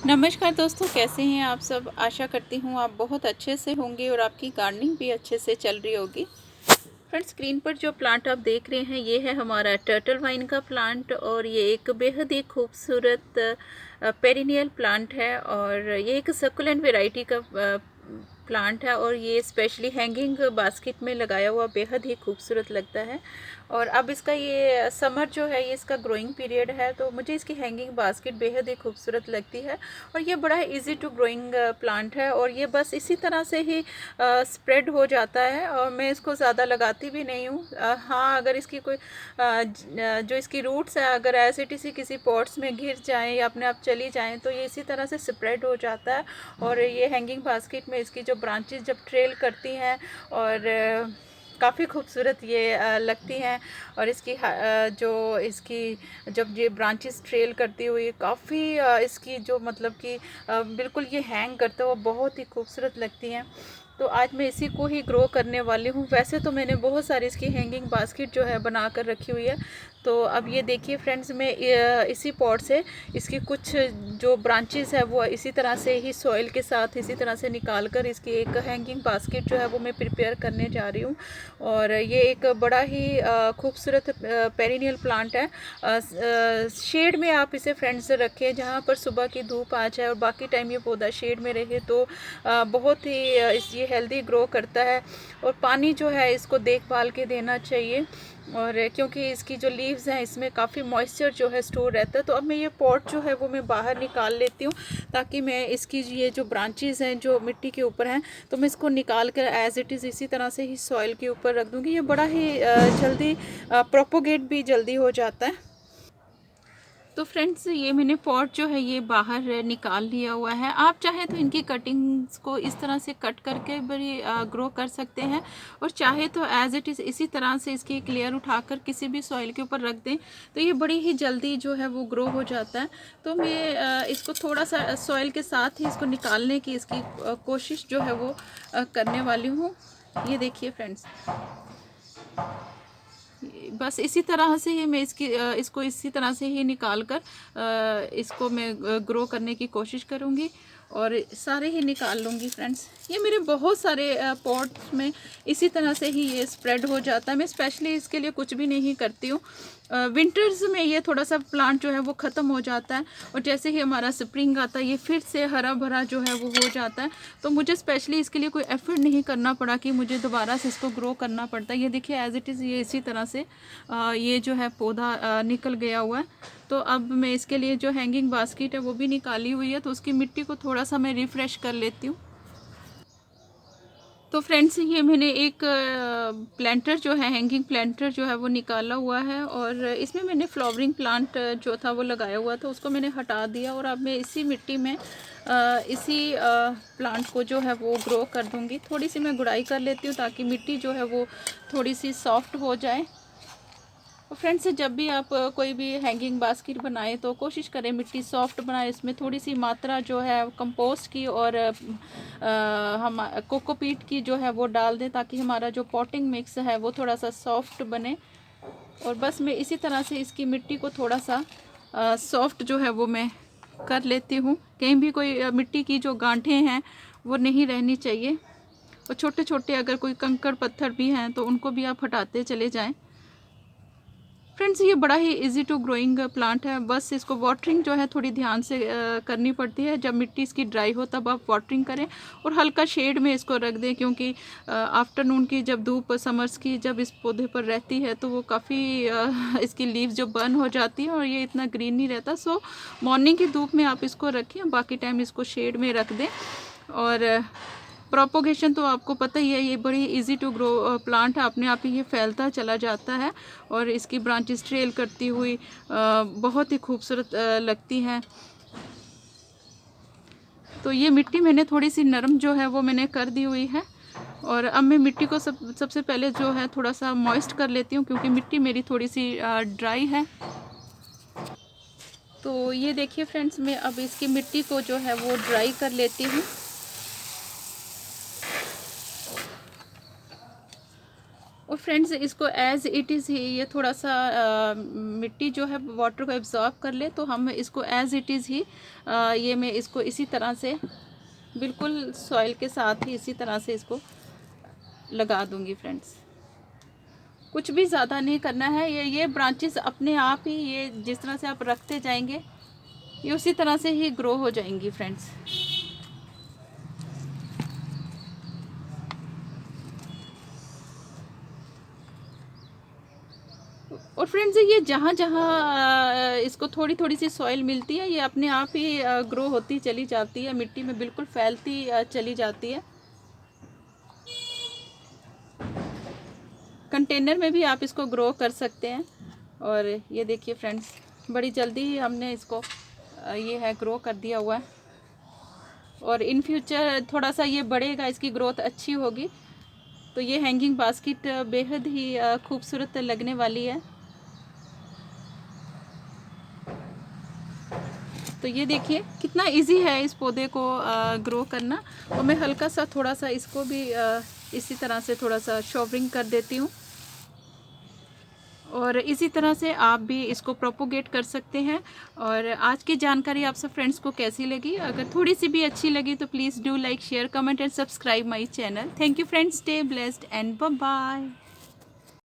नमस्कार दोस्तों, कैसे हैं आप सब। आशा करती हूँ आप बहुत अच्छे से होंगे और आपकी गार्डनिंग भी अच्छे से चल रही होगी। फ्रेंड्स, स्क्रीन पर जो प्लांट आप देख रहे हैं ये है हमारा टर्टल वाइन का प्लांट और ये एक बेहद ही खूबसूरत पेरिनियल प्लांट है और ये एक सकुलेंट वैरायटी का प्लांट है और ये स्पेशली हैंगिंग बास्केट में लगाया हुआ बेहद ही खूबसूरत लगता है। और अब इसका ये समर जो है ये इसका ग्रोइंग पीरियड है, तो मुझे इसकी हैंगिंग बास्केट बेहद ही खूबसूरत लगती है। और ये बड़ा इजी टू ग्रोइंग प्लांट है और ये बस इसी तरह से ही स्प्रेड हो जाता है और मैं इसको ज़्यादा लगाती भी नहीं हूँ। हाँ, अगर इसकी कोई जो इसकी रूट्स है अगर ऐसे किसी पॉट्स में घिर जाएँ या अपने आप चली जाएँ तो ये इसी तरह से स्प्रेड हो जाता है। और ये हैंगिंग बास्केट में इसकी जो ब्रांचेस जब ट्रेल करती हैं और काफ़ी खूबसूरत ये लगती हैं। और इसकी जो इसकी जब ये ब्रांचेस ट्रेल करती हुई काफ़ी इसकी जो मतलब कि बिल्कुल ये हैंग करते हुए बहुत ही खूबसूरत लगती हैं। तो आज मैं इसी को ही ग्रो करने वाली हूँ। वैसे तो मैंने बहुत सारी इसकी हैंगिंग बास्केट जो है बना कर रखी हुई है। तो अब ये देखिए फ्रेंड्स, मैं इसी पॉट से इसकी कुछ जो ब्रांचेस है वो इसी तरह से ही सॉइल के साथ इसी तरह से निकाल कर इसकी एक हैंगिंग बास्केट जो है वो मैं प्रिपेयर करने जा रही हूँ। और ये एक बड़ा ही खूबसूरत पेरिनियल प्लांट है। शेड में आप इसे फ्रेंड्स रखें जहाँ पर सुबह की धूप आ जाए और बाकी टाइम ये पौधा शेड में रहे तो बहुत ही ये हेल्दी ग्रो करता है। और पानी जो है इसको देखभाल के देना चाहिए और क्योंकि इसकी जो लीव्स हैं इसमें काफ़ी मॉइस्चर जो है स्टोर रहता है। तो अब मैं ये पॉट जो है वो मैं बाहर निकाल लेती हूँ ताकि मैं इसकी ये जो ब्रांचेस हैं जो मिट्टी के ऊपर हैं तो मैं इसको निकाल कर एज इट इज़ इसी तरह से ही सॉइल के ऊपर रख दूँगी। ये बड़ा ही जल्दी प्रोपोगेट भी जल्दी हो जाता है। तो फ्रेंड्स, ये मैंने पॉट जो है ये बाहर निकाल लिया हुआ है। आप चाहे तो इनकी कटिंग्स को इस तरह से कट करके बड़ी ग्रो कर सकते हैं और चाहे तो एज इट इज़ इसी तरह से इसकी एक लेयर उठाकर किसी भी सॉइल के ऊपर रख दें तो ये बड़ी ही जल्दी जो है वो ग्रो हो जाता है। तो मैं इसको थोड़ा सा सॉइल के साथ ही इसको निकालने की इसकी कोशिश जो है वो करने वाली हूँ। ये देखिए फ्रेंड्स, बस इसी तरह से ही मैं इसको इसी तरह से ही निकाल कर इसको मैं ग्रो करने की कोशिश करूँगी और सारे ही निकाल लूँगी फ्रेंड्स। ये मेरे बहुत सारे पॉट्स में इसी तरह से ही ये स्प्रेड हो जाता है। मैं स्पेशली इसके लिए कुछ भी नहीं करती हूँ। विंटर्स में ये थोड़ा सा प्लांट जो है वो ख़त्म हो जाता है और जैसे ही हमारा स्प्रिंग आता है ये फिर से हरा भरा जो है वो हो जाता है। तो मुझे स्पेशली इसके लिए कोई एफर्ट नहीं करना पड़ा कि मुझे दोबारा से इसको ग्रो करना पड़ता है। ये देखिए एज इट इज़ ये इसी तरह से ये जो है पौधा निकल गया हुआ है। तो अब मैं इसके लिए जो हैंगिंग बास्केट है वो भी निकाली हुई है तो उसकी मिट्टी को थोड़ा सा मैं रिफ़्रेश कर लेती हूँ। तो फ्रेंड्स, ये मैंने एक प्लांटर जो है हैंगिंग प्लांटर जो है वो निकाला हुआ है और इसमें मैंने फ्लावरिंग प्लांट जो था वो लगाया हुआ था उसको मैंने हटा दिया और अब मैं इसी मिट्टी में इसी प्लांट को जो है वो ग्रो कर दूंगी। थोड़ी सी मैं गुड़ाई कर लेती हूँ ताकि मिट्टी जो है वो थोड़ी सी सॉफ्ट हो जाए। और फ्रेंड्स, जब भी आप कोई भी हैंगिंग बास्केट बनाएं तो कोशिश करें मिट्टी सॉफ्ट बनाएं। इसमें थोड़ी सी मात्रा जो है कंपोस्ट की और हम कोकोपीट की जो है वो डाल दें ताकि हमारा जो पॉटिंग मिक्स है वो थोड़ा सा सॉफ्ट बने। और बस मैं इसी तरह से इसकी मिट्टी को थोड़ा सा सॉफ्ट जो है वो मैं कर लेती हूँ। कहीं भी कोई मिट्टी की जो गांठें हैं वो नहीं रहनी चाहिए और छोटे छोटे अगर कोई कंकड़ पत्थर भी हैं तो उनको भी आप हटाते चले जाएं। फ्रेंड्स, ये बड़ा ही इजी टू ग्रोइंग प्लांट है। बस इसको वाटरिंग जो है थोड़ी ध्यान से करनी पड़ती है। जब मिट्टी इसकी ड्राई हो तब आप वाटरिंग करें और हल्का शेड में इसको रख दें क्योंकि आफ्टरनून की जब धूप समर्स की जब इस पौधे पर रहती है तो वो काफ़ी इसकी लीव्स जो बर्न हो जाती है और ये इतना ग्रीन नहीं रहता। सो मॉर्निंग की धूप में आप इसको रखें, बाकी टाइम इसको शेड में रख दें। और प्रोपोगेशन तो आपको पता ही है, ये बड़ी इजी टू ग्रो प्लांट है, अपने आप ही ये फैलता चला जाता है और इसकी ब्रांचेस ट्रेल करती हुई बहुत ही खूबसूरत लगती हैं। तो ये मिट्टी मैंने थोड़ी सी नरम जो है वो मैंने कर दी हुई है और अब मैं मिट्टी को सबसे पहले जो है थोड़ा सा मॉइस्ट कर लेती हूँ क्योंकि मिट्टी मेरी थोड़ी सी ड्राई है। तो ये देखिए फ्रेंड्स, मैं अब इसकी मिट्टी को जो है वो ड्राई कर लेती हूँ। और फ्रेंड्स इसको एज़ इट इज़ ही, ये थोड़ा सा मिट्टी जो है वाटर को एब्जॉर्ब कर ले, तो हम इसको एज़ इट इज़ ही ये मैं इसको इसी तरह से बिल्कुल सॉइल के साथ ही इसी तरह से इसको लगा दूंगी फ्रेंड्स। कुछ भी ज़्यादा नहीं करना है। ये ब्रांचेस अपने आप ही, ये जिस तरह से आप रखते जाएंगे ये उसी तरह से ही ग्रो हो जाएंगी फ्रेंड्स। और फ्रेंड्स ये जहाँ जहाँ इसको थोड़ी थोड़ी सी सॉइल मिलती है, ये अपने आप ही ग्रो होती चली जाती है, मिट्टी में बिल्कुल फैलती चली जाती है। कंटेनर में भी आप इसको ग्रो कर सकते हैं। और ये देखिए फ्रेंड्स, बड़ी जल्दी ही हमने इसको ये है ग्रो कर दिया हुआ है, और इन फ्यूचर थोड़ा सा ये बढ़ेगा, इसकी ग्रोथ अच्छी होगी, तो ये हैंगिंग बास्केट बेहद ही खूबसूरत लगने वाली है। तो ये देखिए कितना इजी है इस पौधे को ग्रो करना। और मैं हल्का सा थोड़ा सा इसको भी इसी तरह से थोड़ा सा शॉवरिंग कर देती हूँ, और इसी तरह से आप भी इसको प्रोपोगेट कर सकते हैं। और आज की जानकारी आप सब फ्रेंड्स को कैसी लगी? अगर थोड़ी सी भी अच्छी लगी तो please do like, share, comment and subscribe my channel. Thank you friends, stay blessed and bye bye.